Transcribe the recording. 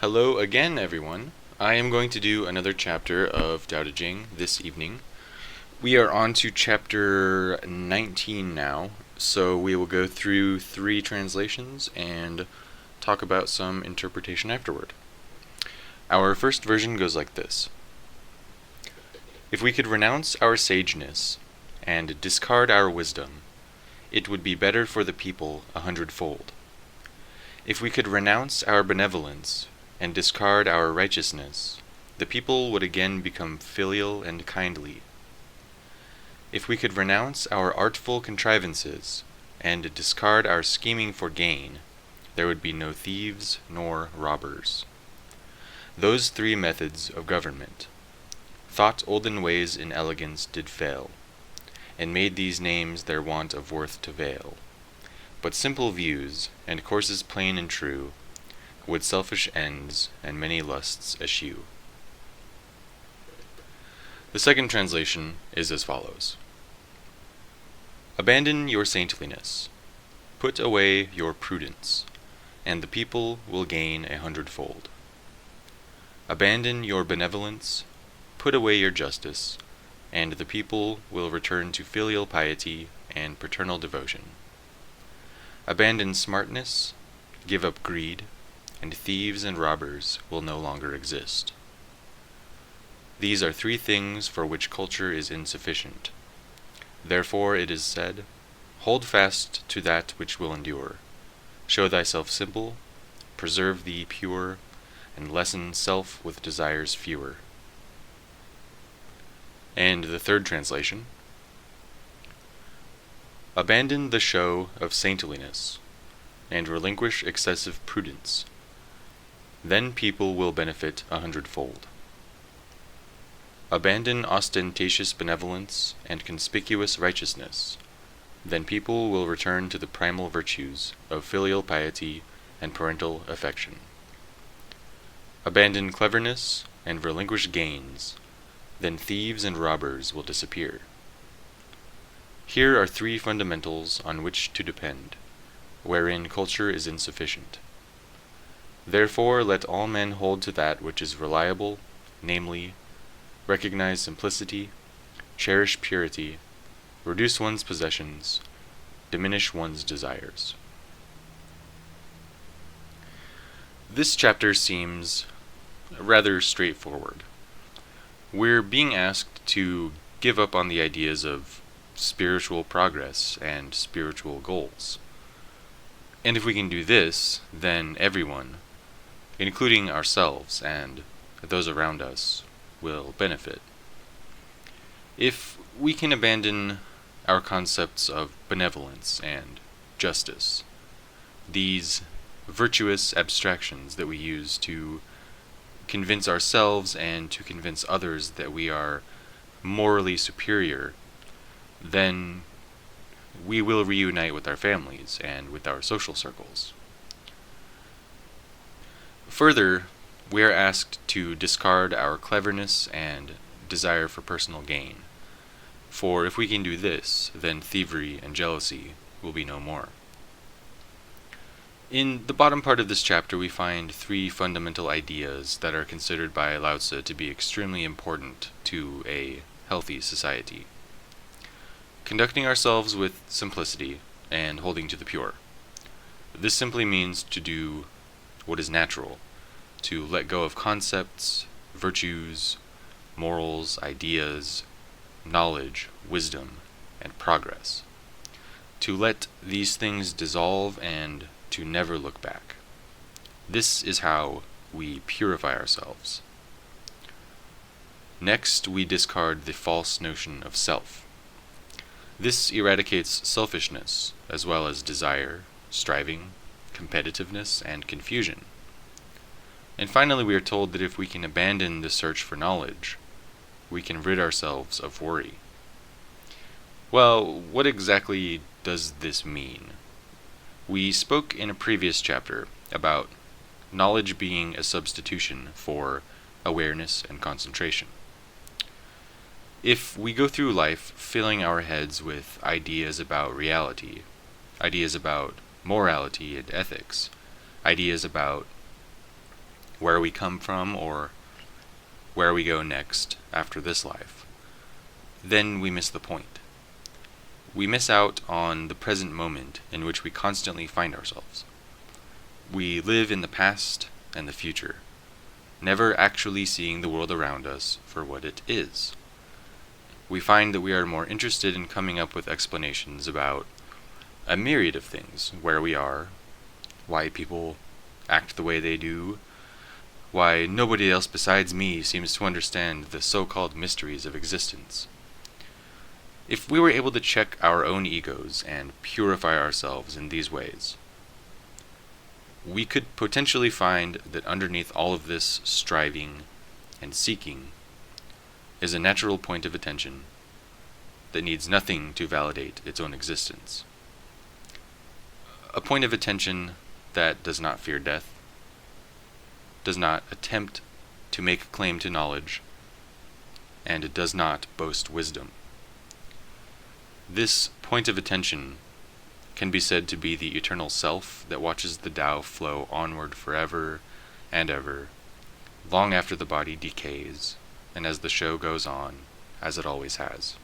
Hello again, everyone. I am going to do another chapter of Tao Te Ching this evening. We are on to chapter 19 now, so we will go through 3 translations and talk about some interpretation afterward. Our first version goes like this. If we could renounce our sageness and discard our wisdom, it would be better for the people 100-fold. If we could renounce our benevolence and discard our righteousness, the people would again become filial and kindly. If we could renounce our artful contrivances and discard our scheming for gain, there would be no thieves nor robbers. Those 3 methods of government, thought olden ways in elegance did fail, and made these names their want of worth to veil. But simple views, and courses plain and true, would selfish ends and many lusts eschew. The second translation is as follows. Abandon your saintliness, put away your prudence, and the people will gain 100-fold. Abandon your benevolence, put away your justice, and the people will return to filial piety and paternal devotion. Abandon smartness, give up greed, and thieves and robbers will no longer exist. These are 3 things for which culture is insufficient. Therefore it is said, hold fast to that which will endure. Show thyself simple, preserve thee pure, and lessen self with desires fewer. And the third translation. Abandon the show of saintliness, and relinquish excessive prudence. Then people will benefit 100-fold. Abandon ostentatious benevolence and conspicuous righteousness. Then people will return to the primal virtues of filial piety and parental affection. Abandon cleverness and relinquish gains. Then thieves and robbers will disappear. Here are 3 fundamentals on which to depend, wherein culture is insufficient. Therefore let all men hold to that which is reliable, namely, recognize simplicity, cherish purity, reduce one's possessions, diminish one's desires. This chapter seems rather straightforward. We're being asked to give up on the ideas of spiritual progress and spiritual goals. And if we can do this, then everyone, including ourselves and those around us, will benefit. If we can abandon our concepts of benevolence and justice, these virtuous abstractions that we use to convince ourselves and to convince others that we are morally superior, then we will reunite with our families and with our social circles. Further, we are asked to discard our cleverness and desire for personal gain. For if we can do this, then thievery and jealousy will be no more. In the bottom part of this chapter, we find 3 fundamental ideas that are considered by Lao Tzu to be extremely important to a healthy society. Conducting ourselves with simplicity and holding to the pure. This simply means to do what is natural, to let go of concepts, virtues, morals, ideas, knowledge, wisdom, and progress. To let these things dissolve and to never look back. This is how we purify ourselves. Next, we discard the false notion of self. This eradicates selfishness, as well as desire, striving, competitiveness, and confusion. And finally, we are told that if we can abandon the search for knowledge, we can rid ourselves of worry. Well, what exactly does this mean? We spoke in a previous chapter about knowledge being a substitution for awareness and concentration. If we go through life filling our heads with ideas about reality, ideas about morality and ethics, ideas about where we come from or where we go next after this life, then we miss the point. We miss out on the present moment in which we constantly find ourselves. We live in the past and the future, never actually seeing the world around us for what it is. We find that we are more interested in coming up with explanations about a myriad of things: where we are, why people act the way they do, why nobody else besides me seems to understand the so-called mysteries of existence. If we were able to check our own egos and purify ourselves in these ways, we could potentially find that underneath all of this striving and seeking is a natural point of attention that needs nothing to validate its own existence. A point of attention that does not fear death, does not attempt to make a claim to knowledge, and it does not boast wisdom. This point of attention can be said to be the eternal self that watches the Tao flow onward forever and ever, long after the body decays, and as the show goes on, as it always has.